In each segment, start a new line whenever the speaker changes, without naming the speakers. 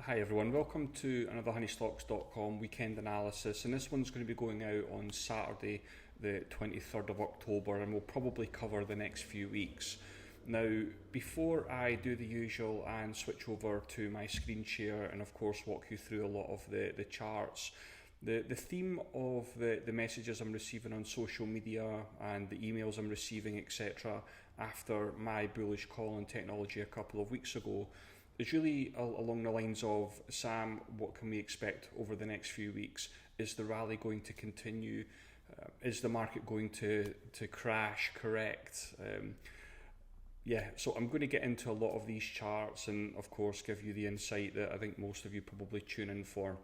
Hi everyone, welcome to another honeystocks.com weekend analysis, and this one's going to be going out on Saturday the 23rd of October, and we'll probably cover the next few weeks. Now, before I do the usual and switch over to my screen share and of course walk you through a lot of the charts, the theme of the messages I'm receiving on social media and the emails I'm receiving, etc., after my bullish call on technology a couple of weeks ago is really along the lines of, Sam, what can we expect over the next few weeks? Is the rally going to continue? Is the market going to crash, correct? So I'm going to get into a lot of these charts and of course give you the insight that I think most of you probably tune in for.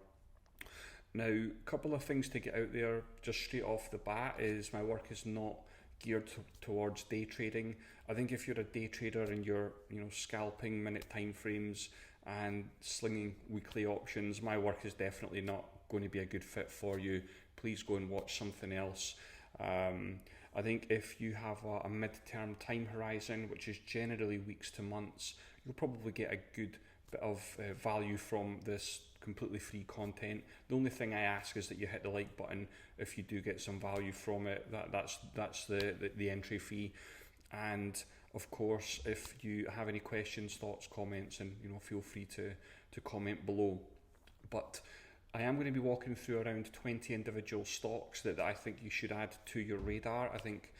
Now, a couple of things to get out there just straight off the bat is my work is not geared towards day trading. I think if you're a day trader and you're scalping minute time frames and slinging weekly options, my work is definitely not going to be a good fit for you. Please go and watch something else. I think if you have a mid-term time horizon, which is generally weeks to months, you'll probably get a good bit of value from this completely free content. The only thing I ask is that you hit the like button if you do get some value from it. That's the entry fee. And of course, if you have any questions, thoughts, comments, and feel free to comment below. But I am going to be walking through around 20 individual stocks that I think you should add to your radar. I think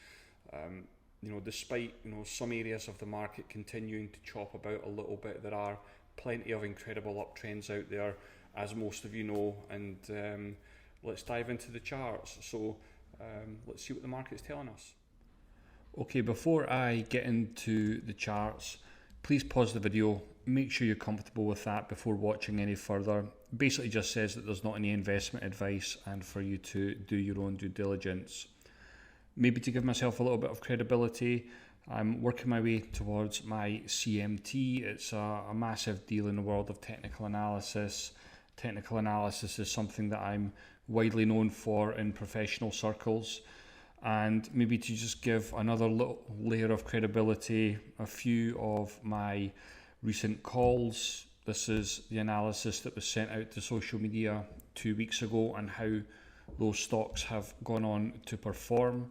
despite some areas of the market continuing to chop about a little bit, there are plenty of incredible uptrends out there, as most of you know, and let's dive into the charts. So let's see what the market's telling us. Okay, before I get into the charts, please pause the video, make sure you're comfortable with that before watching any further. Basically just says that there's not any investment advice and for you to do your own due diligence. Maybe to give myself a little bit of credibility, I'm working my way towards my CMT. It's a massive deal in the world of technical analysis. Technical analysis is something that I'm widely known for in professional circles. And maybe to just give another little layer of credibility, a few of my recent calls. This is the analysis that was sent out to social media 2 weeks ago and how those stocks have gone on to perform.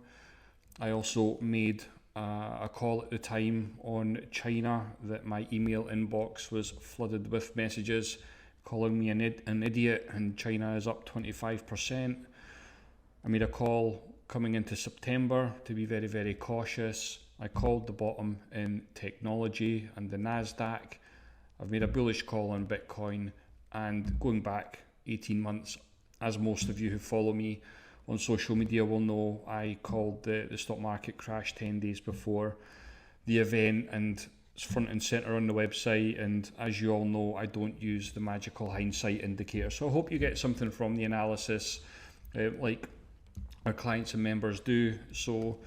I also made a call at the time on China that my email inbox was flooded with messages calling me an idiot, and China is up 25%. I made a call coming into September to be very, very cautious. I called the bottom in technology and the Nasdaq. I've made a bullish call on Bitcoin, and going back 18 months, as most of you who follow me on social media will know, I called the stock market crash 10 days before the event, and it's front and center on the website. And as you all know, I don't use the magical hindsight indicator. So I hope you get something from the analysis like our clients and members do. So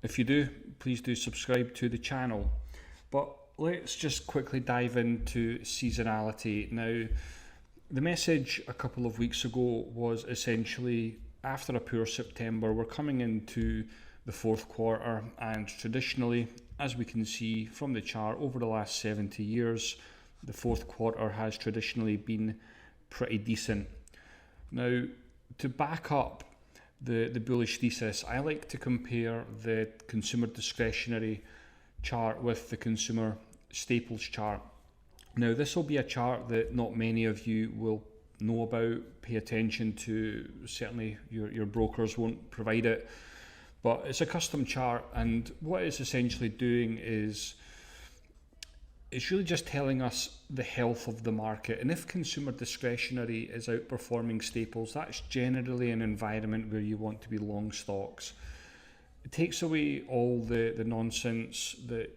if you do, please do subscribe to the channel. But let's just quickly dive into seasonality. Now, the message a couple of weeks ago was essentially, after a poor September, we're coming into the fourth quarter, and traditionally, as we can see from the chart, over the last 70 years, the fourth quarter has traditionally been pretty decent. Now, to back up the bullish thesis, I like to compare the consumer discretionary chart with the consumer staples chart. Now, this will be a chart that not many of you will know about, pay attention to. Certainly your brokers won't provide it, but it's a custom chart, and what it's essentially doing is it's really just telling us the health of the market. And if consumer discretionary is outperforming staples, that's generally an environment where you want to be long stocks. It takes away all the nonsense that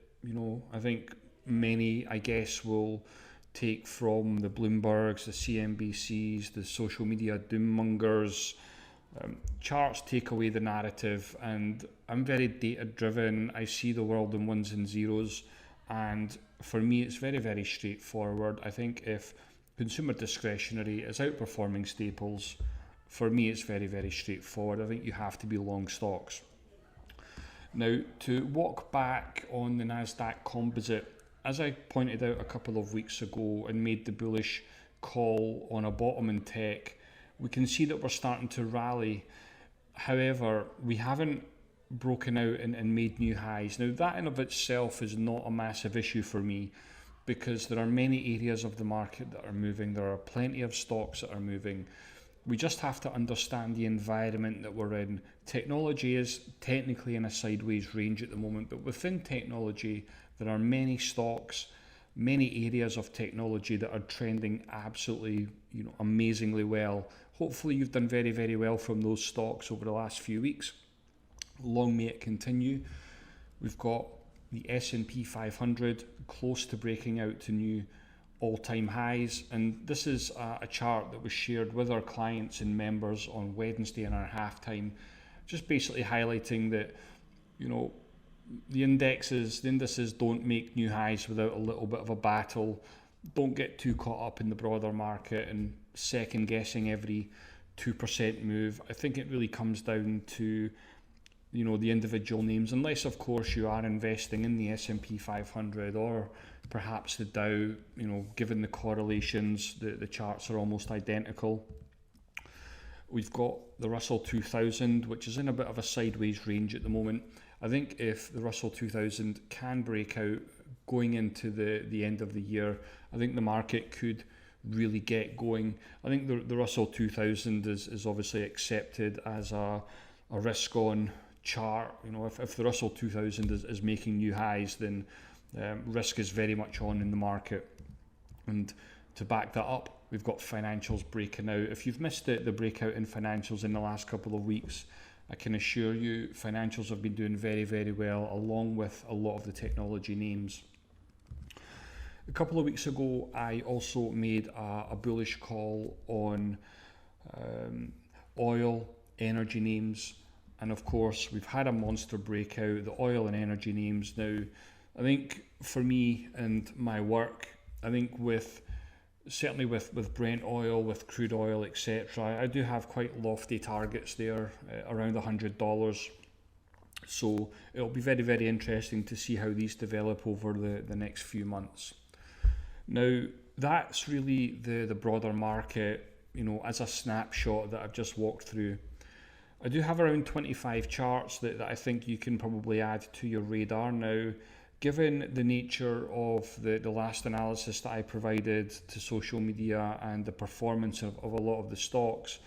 I think many, I guess, will take from the Bloombergs, the CNBCs, the social media doom mongers. Charts take away the narrative, and I'm very data driven. I see the world in ones and zeros, and for me it's very, very straightforward. I think if consumer discretionary is outperforming staples, for me it's very, very straightforward. I think you have to be long stocks. Now, to walk back on the Nasdaq Composite, as I pointed out a couple of weeks ago and made the bullish call on a bottom in tech. We can see that we're starting to rally. However, we haven't broken out and made new highs. Now, that in of itself is not a massive issue for me, because there are many areas of the market that are moving. There are plenty of stocks that are moving. We just have to understand the environment that we're in. Technology is technically in a sideways range at the moment, but within technology, there are many stocks, many areas of technology that are trending absolutely, amazingly well. Hopefully you've done very, very well from those stocks over the last few weeks. Long may it continue. We've got the S&P 500 close to breaking out to new all-time highs, and this is a chart that was shared with our clients and members on Wednesday in our halftime, just basically highlighting that the indices don't make new highs without a little bit of a battle. Don't get too caught up in the broader market and second guessing every 2% move. I think it really comes down to the individual names, unless of course you are investing in the S&P 500 or perhaps the Dow. Given the correlations, the charts are almost identical. We've got the Russell 2000, which is in a bit of a sideways range at the moment. I think if the Russell 2000 can break out going into the end of the year, I think the market could really get going. I think the Russell 2000 is obviously accepted as a risk on chart. If the Russell 2000 is making new highs, then risk is very much on in the market. And to back that up, we've got financials breaking out. If you've missed the breakout in financials in the last couple of weeks, I can assure you financials have been doing very, very well, along with a lot of the technology names. A couple of weeks ago, I also made a bullish call on oil, energy names, and of course we've had a monster breakout, the oil and energy names. Now, I think for me and my work, I think certainly with Brent oil, with crude oil, etc., I do have quite lofty targets there, around $100. So it'll be very, very interesting to see how these develop over the next few months. Now, that's really the broader market, as a snapshot that I've just walked through. I do have around 25 charts that I think you can probably add to your radar. Now, given the nature of the last analysis that I provided to social media and the performance of a lot of the stocks,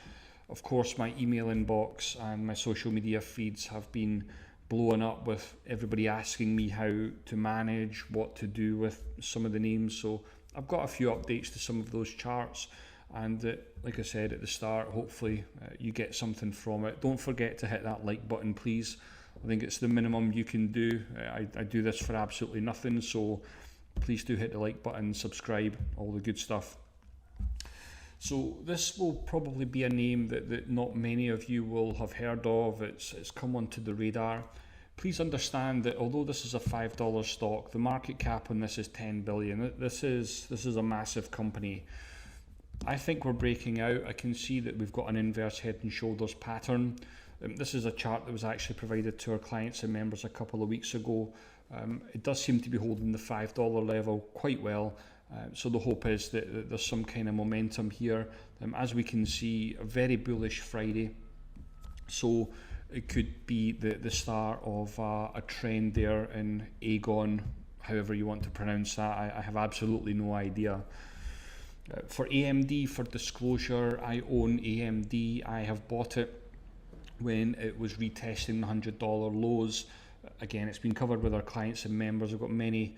of course my email inbox and my social media feeds have been blowing up with everybody asking me how to manage, what to do with some of the names. So I've got a few updates to some of those charts, and like I said at the start, hopefully you get something from it. Don't forget to hit that like button, please. I think it's the minimum you can do. I do this for absolutely nothing, so please do hit the like button, subscribe, all the good stuff. So this will probably be a name that not many of you will have heard of. It's come onto the radar. Please understand that although this is a $5 stock, the market cap on this is 10 billion. This is a massive company. I think we're breaking out. I can see that we've got an inverse head and shoulders pattern. This is a chart that was actually provided to our clients and members a couple of weeks ago. It does seem to be holding the $5 level quite well. So the hope is that there's some kind of momentum here. As we can see, a very bullish Friday. So it could be the start of a trend there in Aegon, however you want to pronounce that. I have absolutely no idea. For AMD, for disclosure, I own AMD. I have bought it when it was retesting the $100 lows. Again, it's been covered with our clients and members. I've got many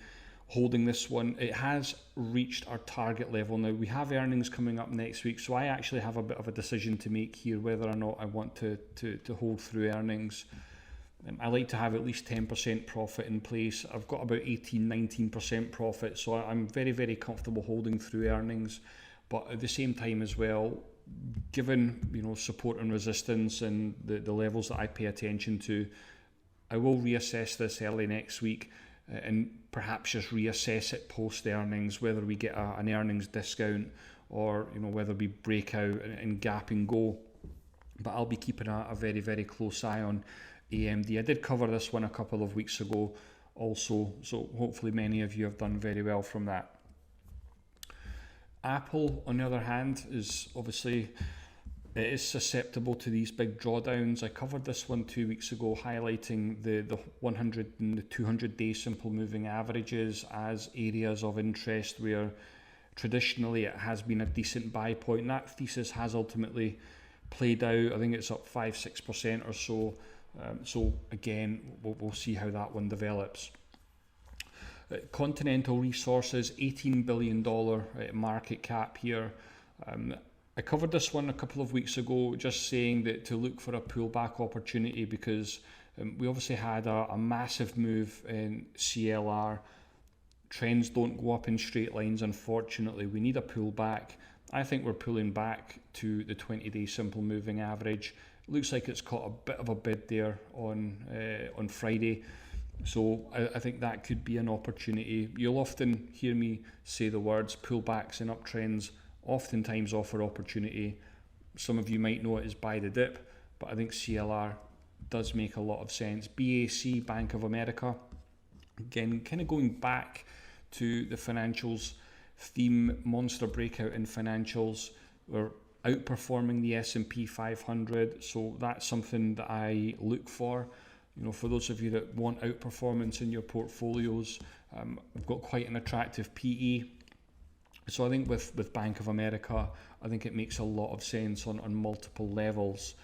holding this one. It has reached our target level. Now, we have earnings coming up next week, so I actually have a bit of a decision to make here whether or not I want to hold through earnings. I like to have at least 10% profit in place. I've got about 18-19% profit, so I'm very, very comfortable holding through earnings. But at the same time as well, given support and resistance and the levels that I pay attention to, I will reassess this early next week and perhaps just reassess it post earnings, whether we get an earnings discount or whether we break out and gap and go. But I'll be keeping a very, very close eye on AMD. I did cover this one a couple of weeks ago also, so hopefully many of you have done very well from that. Apple, on the other hand, is obviously, it is susceptible to these big drawdowns. I covered this one 2 weeks ago, highlighting the 100 and the 200 day simple moving averages as areas of interest where traditionally it has been a decent buy point. That thesis has ultimately played out. I think it's up 5-6% or so. So again, we'll see how that one develops. Antero Resources, $18 billion market cap here. I covered this one a couple of weeks ago, just saying that to look for a pullback opportunity, because we obviously had a massive move in CLR. Trends don't go up in straight lines, unfortunately. We need a pullback. I think we're pulling back to the 20-day simple moving average. Looks like it's caught a bit of a bid there on Friday. So I think that could be an opportunity. You'll often hear me say the words pullbacks and uptrends oftentimes offer opportunity. Some of you might know it as buy the dip, but I think CLR does make a lot of sense. BAC, Bank of America, again, kind of going back to the financials theme, monster breakout in financials. We're outperforming the S&P 500, so that's something that I look for. You know, for those of you that want outperformance in your portfolios, we've got quite an attractive PE. So I think with Bank of America, I think it makes a lot of sense on multiple levels.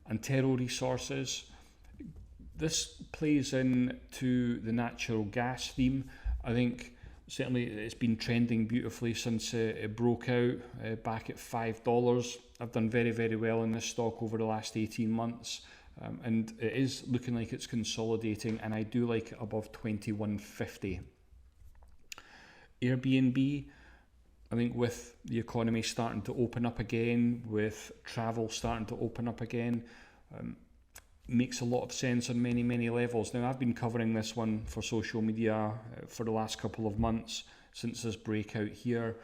Antero Resources, this plays into the natural gas theme. I think certainly it's been trending beautifully since it broke out back at $5. I've done very, very well in this stock over the last 18 months. And it is looking like it's consolidating, and I do like it above 21.50. Airbnb, I think with the economy starting to open up again, with travel starting to open up again, makes a lot of sense on many, many levels. Now, I've been covering this one for social media for the last couple of months since this breakout here.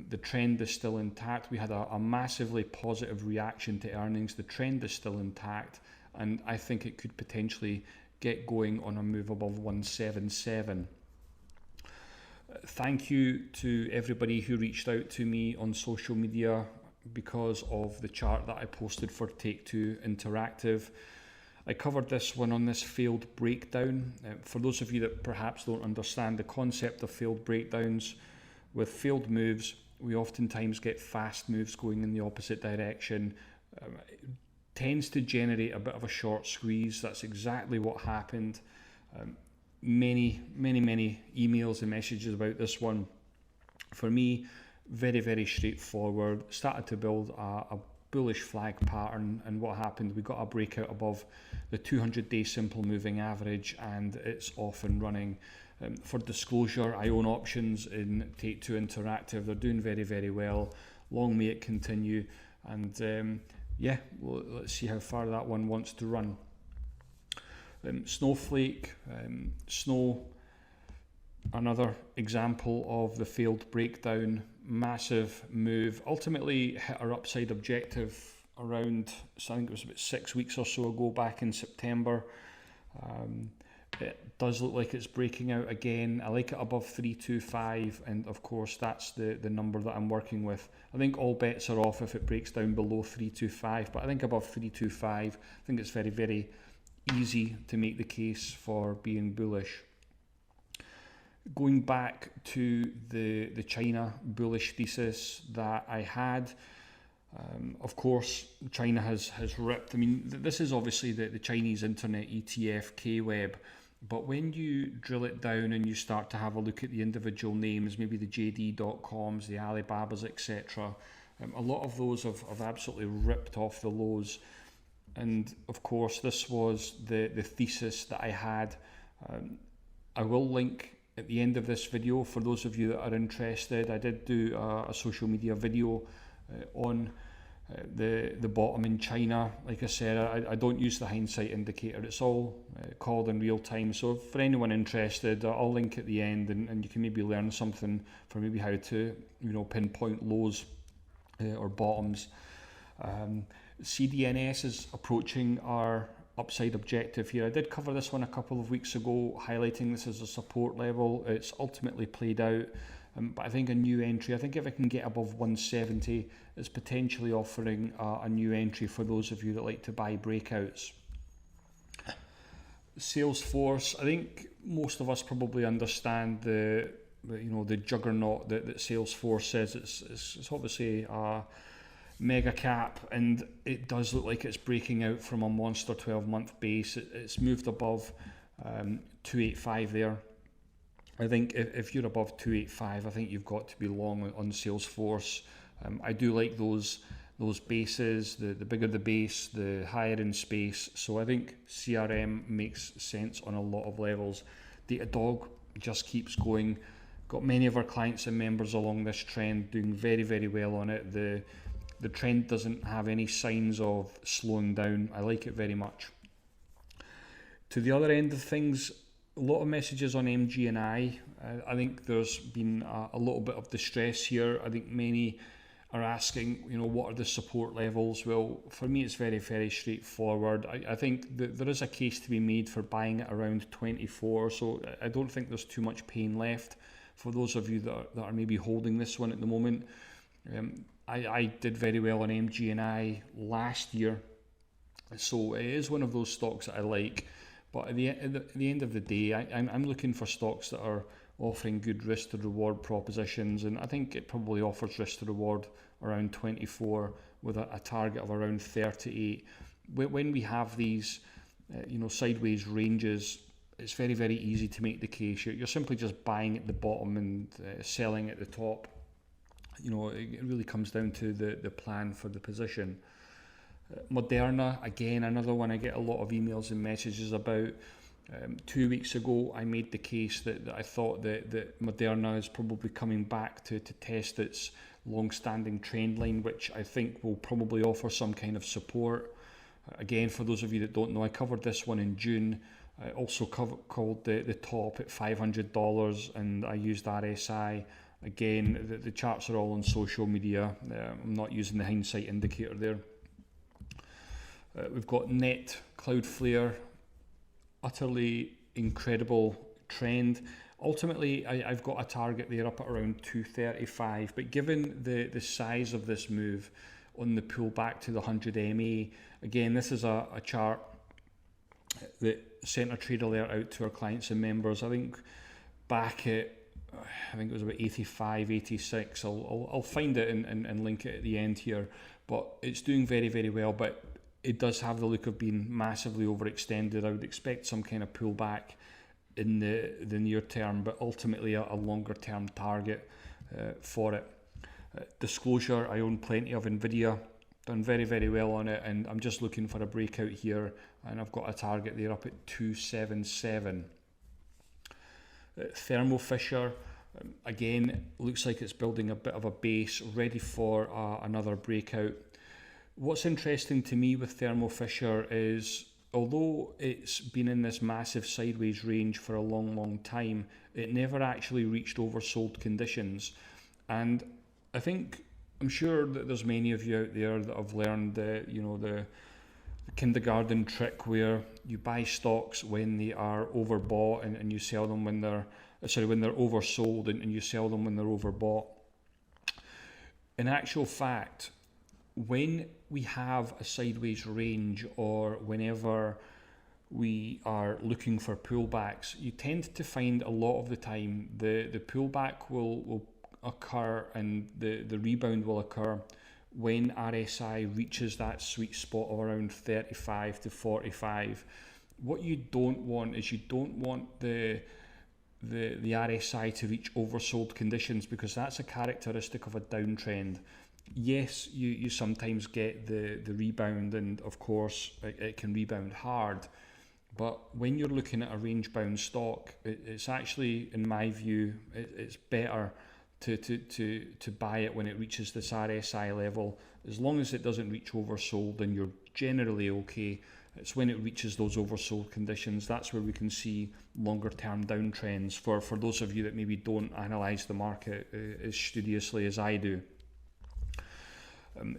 The trend is still intact. We had a massively positive reaction to earnings. The trend is still intact, and I think it could potentially get going on a move above 177. Thank you to everybody who reached out to me on social media because of the chart that I posted for TakeTwo Interactive. I covered this one on this failed breakdown. For those of you that perhaps don't understand the concept of failed breakdowns, with failed moves, we oftentimes get fast moves going in the opposite direction. It tends to generate a bit of a short squeeze. That's exactly what happened. Many emails and messages about this one. For me, very, very straightforward. Started to build a bullish flag pattern, and what happened, we got a breakout above the 200-day simple moving average, and it's off and running. For disclosure, I own options in TakeTwo Interactive. They're doing very, very well. Long may it continue. And yeah, well, let's see how far that one wants to run. Snowflake, Snow, another example of the failed breakdown, massive move. Ultimately hit our upside objective around, so I think it was about 6 weeks or so ago, back in September. It does look like it's breaking out again. I like it above 325, and of course that's the number that I'm working with. I think all bets are off if it breaks down below 325, but I think above 325, I think it's very, very easy to make the case for being bullish. Going back to the China bullish thesis that I had, of course China has ripped. I mean, this is obviously the Chinese internet ETF KWeb, but when you drill it down and you start to have a look at the individual names, maybe the JD.coms, the Alibabas, etc., a lot of those have absolutely ripped off the lows. And of course this was the thesis that I had. I will link at the end of this video for those of you that are interested. I did do a social media video on the bottom in China. Like I said, I don't use the hindsight indicator. It's all called in real time. So for anyone interested, I'll link at the end, and you can maybe learn something for maybe how to, pinpoint lows or bottoms. CDNS is approaching our upside objective here. I did cover this one a couple of weeks ago, highlighting this as a support level. It's ultimately played out. but I think a new entry, I think if I can get above 170, it's potentially offering a new entry for those of you that like to buy breakouts. Salesforce, I think most of us probably understand the juggernaut that Salesforce is. It's obviously a mega cap, and it does look like it's breaking out from a monster 12-month base. It's moved above 285 there. I think if you're above 285, I think you've got to be long on Salesforce. I do like those bases. The bigger the base, the higher in space. So I think CRM makes sense on a lot of levels. Datadog just keeps going. Got many of our clients and members along this trend, doing very, very well on it. The trend doesn't have any signs of slowing down. I like it very much. To the other end of things, a lot of messages on MGNI. I think there's been a little bit of distress here. I think many are asking, what are the support levels? Well, for me, it's very, very straightforward. I think that there is a case to be made for buying it around 24, so I don't think there's too much pain left for those of you that are maybe holding this one at the moment. I did very well on MGNI last year, so it is one of those stocks that I like. But at the end of the day, I'm looking for stocks that are offering good risk to reward propositions, and I think it probably offers risk to reward around 24 with a target of around 38. When we have these sideways ranges, it's very, very easy to make the case. You're simply just buying at the bottom and selling at the top. It really comes down to the plan for the position. Moderna, again, another one I get a lot of emails and messages about. 2 weeks ago, I made the case that I thought that Moderna is probably coming back to test its long-standing trend line, which I think will probably offer some kind of support. Again, for those of you that don't know, I covered this one in June. I also called the top at $500, and I used RSI. Again, the charts are all on social media. I'm not using the hindsight indicator there. We've got Net, Cloudflare, utterly incredible trend. Ultimately, I've got a target there up at around 235, but given the size of this move on the pullback to the 100 MA, again, this is a chart that sent a trade alert out to our clients and members. I think back at, it was about 85, 86. I'll find it and link it at the end here, but it's doing very, very well. But it does have the look of being massively overextended. I would expect some kind of pullback in the near term, but ultimately a longer term target for it. Disclosure, I own plenty of NVIDIA, done very, very well on it, and I'm just looking for a breakout here, and I've got a target there up at 277. Thermo Fisher, again, looks like it's building a bit of a base, ready for another breakout. What's interesting to me with Thermo Fisher is, although it's been in this massive sideways range for a long, long time, it never actually reached oversold conditions. And I'm sure that there's many of you out there that have learned the kindergarten trick where you buy stocks when they are overbought and you sell them when they're oversold, and you sell them when they're overbought. In actual fact, when we have a sideways range, or whenever we are looking for pullbacks, you tend to find a lot of the time the pullback will occur and the rebound will occur when RSI reaches that sweet spot of around 35 to 45. What you don't want is the RSI to reach oversold conditions, because that's a characteristic of a downtrend. Yes, you sometimes get the rebound, and of course it can rebound hard, but when you're looking at a range bound stock, it's actually, in my view, it's better to buy it when it reaches this RSI level. As long as it doesn't reach oversold, then you're generally okay. It's when it reaches those oversold conditions, that's where we can see longer term downtrends for those of you that maybe don't analyze the market as studiously as I do.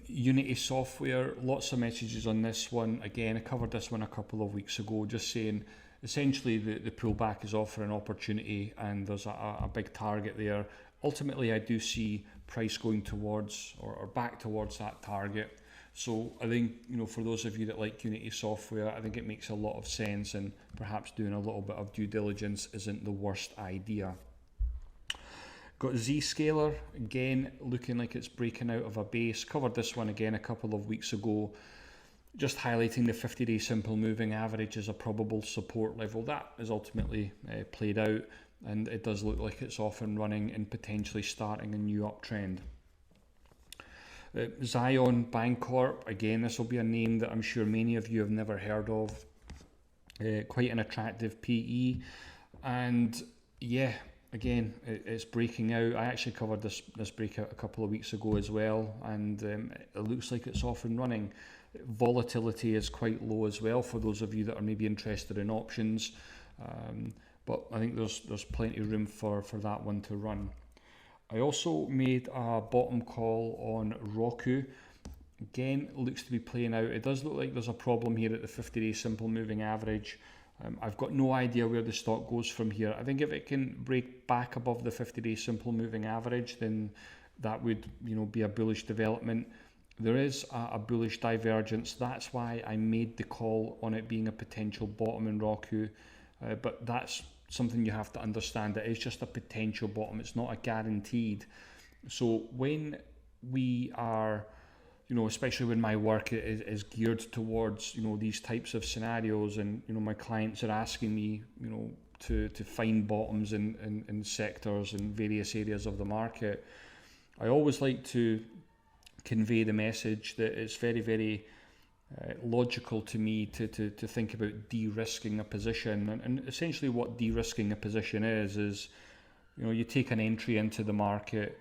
Unity Software, lots of messages on this one. Again, I covered this one a couple of weeks ago, just saying essentially the pullback is offering opportunity, and there's a big target there. ultimately I do see price going towards or back towards that target. So I think, for those of you that like Unity software, I think it makes a lot of sense, and perhaps doing a little bit of due diligence isn't the worst idea. Got Zscaler, again, looking like it's breaking out of a base. Covered this one again a couple of weeks ago, just highlighting the 50-day simple moving average as a probable support level. That is ultimately played out, and it does look like it's off and running and potentially starting a new uptrend. Zion Bancorp, again, this will be a name that I'm sure many of you have never heard of. Quite an attractive PE, and yeah, again, it's breaking out. I actually covered this breakout a couple of weeks ago as well, and it looks like it's off and running. Volatility is quite low as well for those of you that are maybe interested in options, but I think there's plenty of room for that one to run. I also made a bottom call on Roku. Again, looks to be playing out. It does look like there's a problem here at the 50-day simple moving average. I've got no idea where the stock goes from here. I think if it can break back above the 50-day simple moving average, then that would be a bullish development. There is a bullish divergence. That's why I made the call on it being a potential bottom in Roku. But that's something you have to understand. It is just a potential bottom. It's not a guaranteed. So when we are, especially when my work is geared towards, these types of scenarios, and, my clients are asking me, to find bottoms in sectors and various areas of the market, I always like to convey the message that it's very, very logical to me to think about de-risking a position. And essentially what de-risking a position is you take an entry into the market,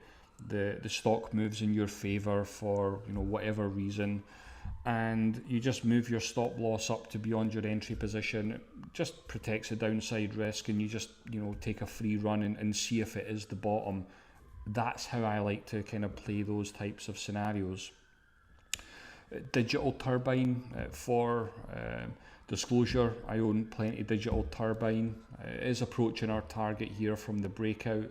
the stock moves in your favor for whatever reason, and you just move your stop loss up to beyond your entry position. It just protects the downside risk, and you just take a free run and see if it is the bottom. That's how I like to kind of play those types of scenarios. Digital Turbine, for disclosure, I own plenty Digital Turbine. It is approaching our target here from the breakout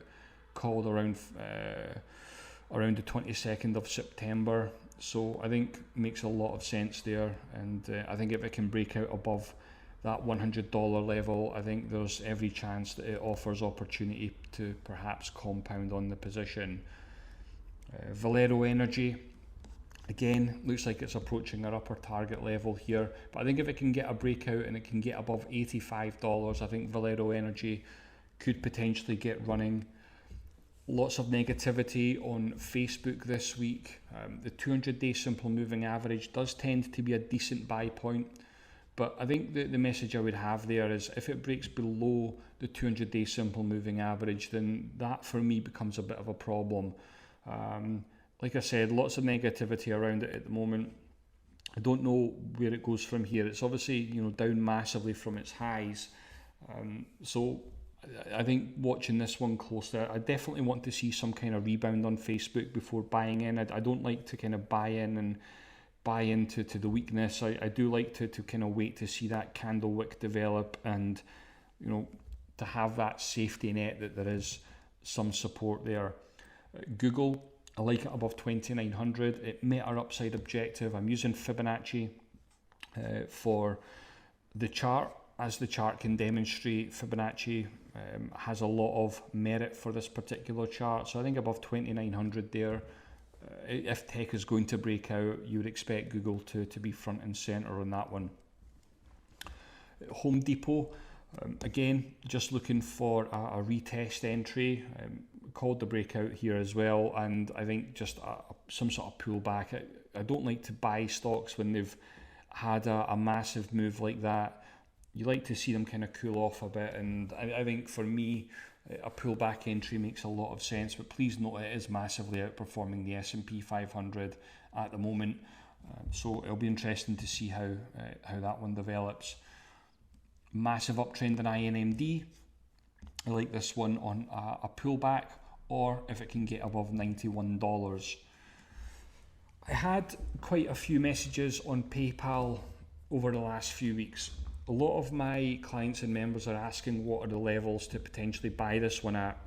called around the 22nd of September. So I think makes a lot of sense there, and I think if it can break out above that $100 level, I think there's every chance that it offers opportunity to perhaps compound on the position. Valero Energy, again, looks like it's approaching our upper target level here, but I think if it can get a breakout and it can get above $85, I think Valero Energy could potentially get running. Lots of negativity on Facebook this week. The 200-day simple moving average does tend to be a decent buy point, but I think the message I would have there is if it breaks below the 200-day simple moving average, then that for me becomes a bit of a problem. Like I said, lots of negativity around it at the moment. I don't know where it goes from here. It's obviously down massively from its highs. So I think watching this one closely, I definitely want to see some kind of rebound on Facebook before buying in. I don't like to kind of buy into the weakness. I do like to kind of wait to see that candle wick develop, and to have that safety net that there is some support there. Google, I like it above 2900. It met our upside objective. I'm using Fibonacci for the chart. As the chart can demonstrate, Fibonacci has a lot of merit for this particular chart. So I think above 2900 there, if tech is going to break out, you would expect Google to be front and center on that one. Home Depot, again, just looking for a retest entry. Called the breakout here as well, and I think just some sort of pullback. I don't like to buy stocks when they've had a massive move like that. You like to see them kind of cool off a bit, and I think for me a pullback entry makes a lot of sense, but please note it is massively outperforming the S&P 500 at the moment, so it'll be interesting to see how that one develops. Massive uptrend in INMD. I like this one on a pullback, or if it can get above $91. I had quite a few messages on PayPal over the last few weeks. A lot of my clients and members are asking what are the levels to potentially buy this one at.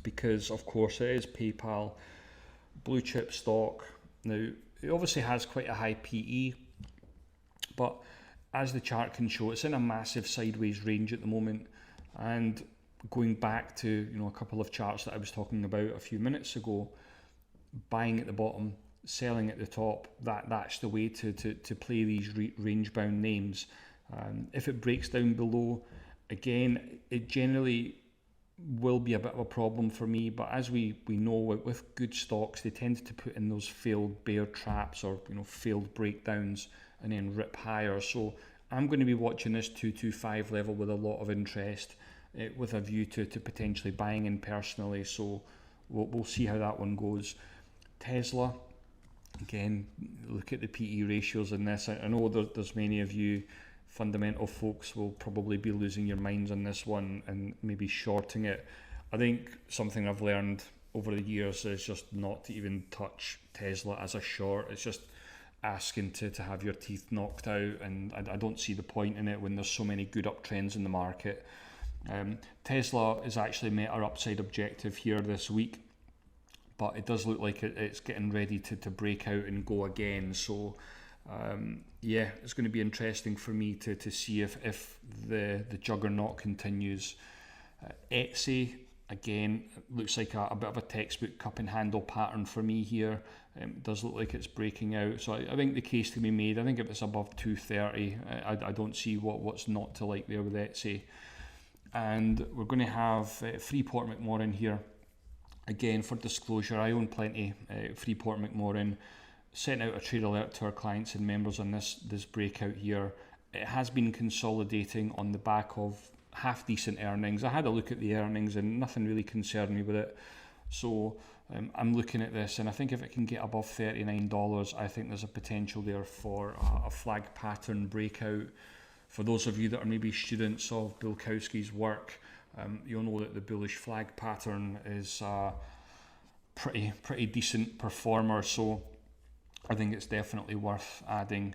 because of course it is PayPal, blue chip stock. Now it obviously has quite a high PE, but as the chart can show, it's in a massive sideways range at the moment. And going back to a couple of charts that I was talking about a few minutes ago, buying at the bottom, selling at the top, that's the way to play these range bound names. If it breaks down below, again, it generally will be a bit of a problem for me, but as we know with good stocks, they tend to put in those failed bear traps or failed breakdowns and then rip higher. So I'm going to be watching this 225 level with a lot of interest, with a view to potentially buying in personally. So we'll see how that one goes. Tesla, again, look at the PE ratios in this. I know there's many of you fundamental folks will probably be losing your minds on this one and maybe shorting it. I think something I've learned over the years is just not to even touch Tesla as a short. It's just asking to have your teeth knocked out, and I don't see the point in it when there's so many good uptrends in the market. Tesla has actually met our upside objective here this week, but it does look like it's getting ready to break out and go again. So yeah, it's going to be interesting for me to see if the juggernaut continues. Etsy, again, looks like a bit of a textbook cup and handle pattern for me here. It does look like it's breaking out. So I think the case to be made, I think if it's above 230, I don't see what's not to like there with Etsy. And we're going to have Freeport McMoran here. Again, for disclosure, I own plenty Freeport McMoran. Sent out a trade alert to our clients and members on this breakout here. It has been consolidating on the back of half decent earnings. I had a look at the earnings and nothing really concerned me with it. So I'm looking at this, and I think if it can get above $39, I think there's a potential there for a flag pattern breakout. For those of you that are maybe students of Bilkowski's work, you'll know that the bullish flag pattern is a pretty decent performer. So I think it's definitely worth adding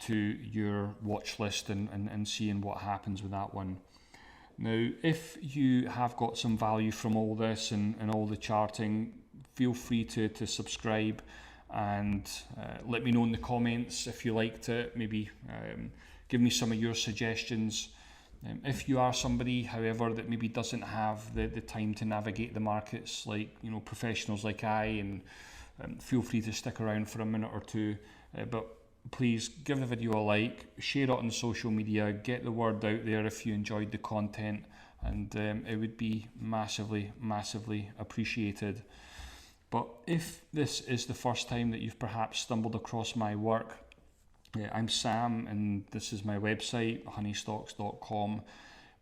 to your watch list and seeing what happens with that one. Now, if you have got some value from all this and all the charting, feel free to subscribe and let me know in the comments if you liked it. Maybe give me some of your suggestions. If you are somebody, however, that maybe doesn't have the time to navigate the markets like professionals like I, and feel free to stick around for a minute or two, but please give the video a like, share it on social media, get the word out there if you enjoyed the content, and it would be massively appreciated. But if this is the first time that you've perhaps stumbled across my work, I'm Sam, and this is my website, honeystocks.com.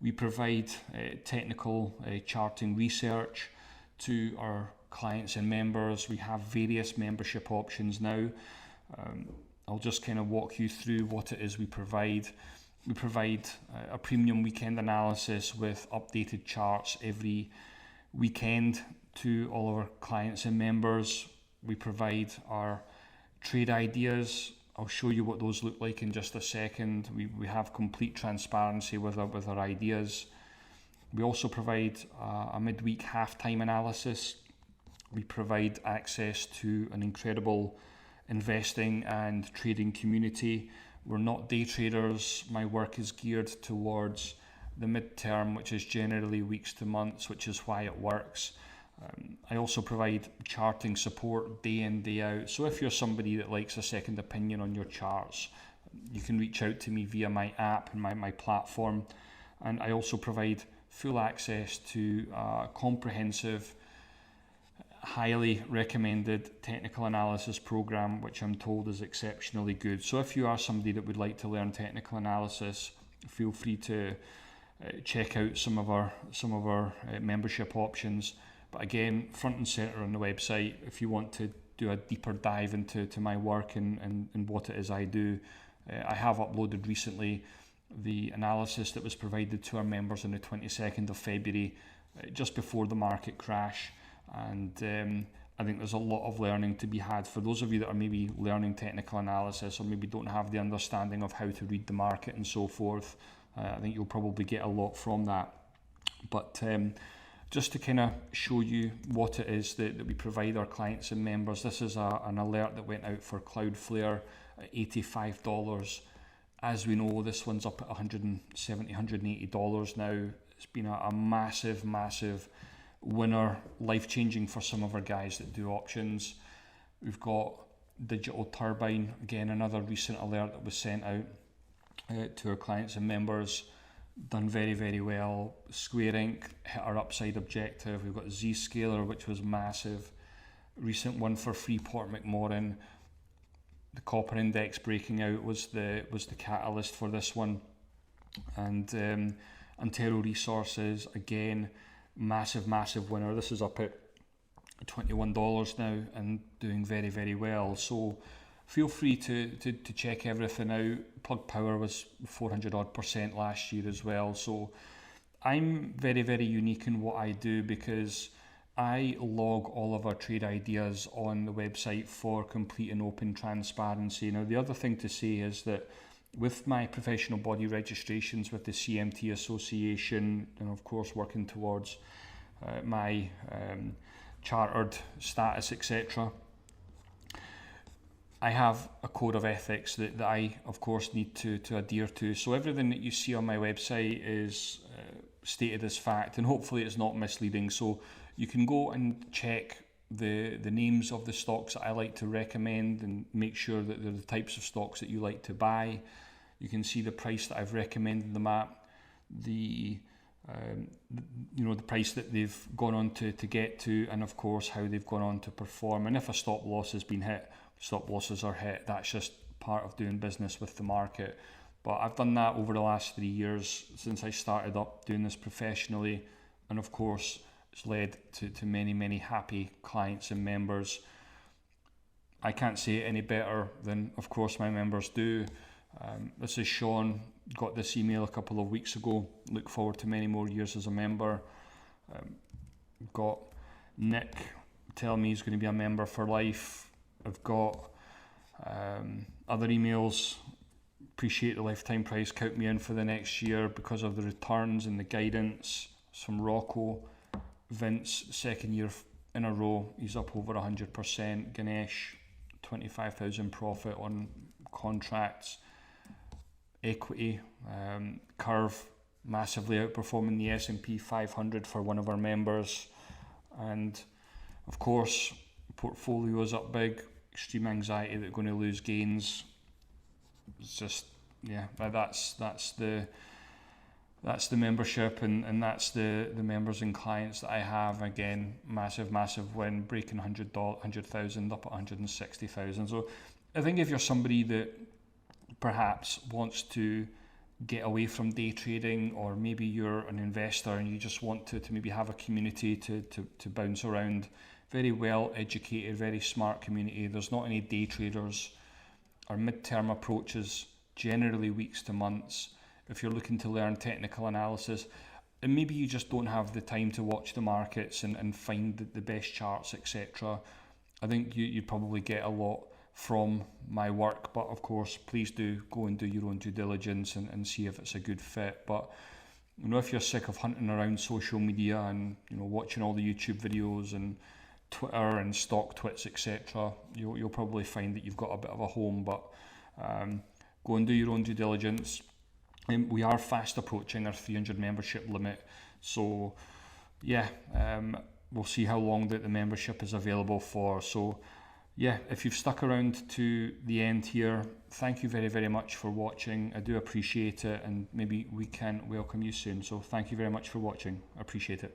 We provide technical charting research to our clients and members. We have various membership options now. I'll just kind of walk you through what it is we provide. We provide a premium weekend analysis with updated charts every weekend to all of our clients and members. We provide our trade ideas. I'll show you what those look like in just a second. We have complete transparency with our ideas. We also provide a midweek halftime analysis. We provide access to an incredible investing and trading community. We're not day traders. My work is geared towards the midterm, which is generally weeks to months, which is why it works. I also provide charting support day in, day out. So if you're somebody that likes a second opinion on your charts, you can reach out to me via my app and my platform. And I also provide full access to a comprehensive, highly recommended technical analysis program, which I'm told is exceptionally good. So if you are somebody that would like to learn technical analysis, feel free to check out some of our membership options. But again, front and center on the website, if you want to do a deeper dive into my work and what it is I do, I have uploaded recently the analysis that was provided to our members on the 22nd of February, just before the market crash. And I think there's a lot of learning to be had for those of you that are maybe learning technical analysis or maybe don't have the understanding of how to read the market and so forth. I think you'll probably get a lot from that. But just to kind of show you what it is that we provide our clients and members. This is an alert that went out for Cloudflare at $85. As we know, this one's up at $170, $180 now. It's been a massive, massive winner, life-changing for some of our guys that do options. We've got Digital Turbine, again, another recent alert that was sent out to our clients and members. Done very, very well. Square Inc hit our upside objective. We've got Zscaler, which was massive. Recent one for Freeport McMoran. The copper index breaking out was the catalyst for this one. And Antero Resources, again, massive winner. This is up at $21 now and doing very, very well. So feel free to check everything out. Plug Power was 400% last year as well. So I'm very, very unique in what I do because I log all of our trade ideas on the website for complete and open transparency. Now, the other thing to say is that with my professional body registrations with the CMT Association, and of course working towards my chartered status, etc., I have a code of ethics that I, of course, need to adhere to. So everything that you see on my website is stated as fact, and hopefully it's not misleading. So you can go and check the names of the stocks that I like to recommend and make sure that they're the types of stocks that you like to buy. You can see the price that I've recommended them at, the price that they've gone on to get to, and of course how they've gone on to perform. And if a stop loss has been hit, stop losses are hit. That's just part of doing business with the market. But I've done that over the last 3 years since I started up doing this professionally, and of course it's led to many happy clients and members. I can't say it any better than, of course, my members do. This is Sean, got this email a couple of weeks ago. Look forward to many more years as a member. Got Nick telling me he's going to be a member for life. I've got other emails. Appreciate the lifetime price, count me in for the next year because of the returns and the guidance. Some Roku. Vince, second year in a row, he's up over 100%. Ganesh, 25,000 profit on contracts. Equity, Curve, massively outperforming the S&P 500 for one of our members. And of course, portfolio is up big. Extreme anxiety that we're going to lose gains. It's just, yeah, that's the membership, and that's the members and clients that I have. Again, massive win, breaking 100,000 up at 160,000. So I think if you're somebody that perhaps wants to get away from day trading, or maybe you're an investor and you just want to maybe have a community to bounce around, very well educated, very smart community. There's not any day traders. Our midterm approaches generally weeks to months. If you're looking to learn technical analysis, and maybe you just don't have the time to watch the markets and find the best charts, etc., I think you'd probably get a lot from my work. But of course, please do go and do your own due diligence and see if it's a good fit. But if you're sick of hunting around social media and watching all the YouTube videos and Twitter and stock twits, etc., you'll probably find that you've got a bit of a home. But go and do your own due diligence. We are fast approaching our 300 membership limit, so yeah, we'll see how long that the membership is available for. So yeah, if you've stuck around to the end here, thank you very much for watching. I do appreciate it, and maybe we can welcome you soon. So thank you very much for watching. I appreciate it.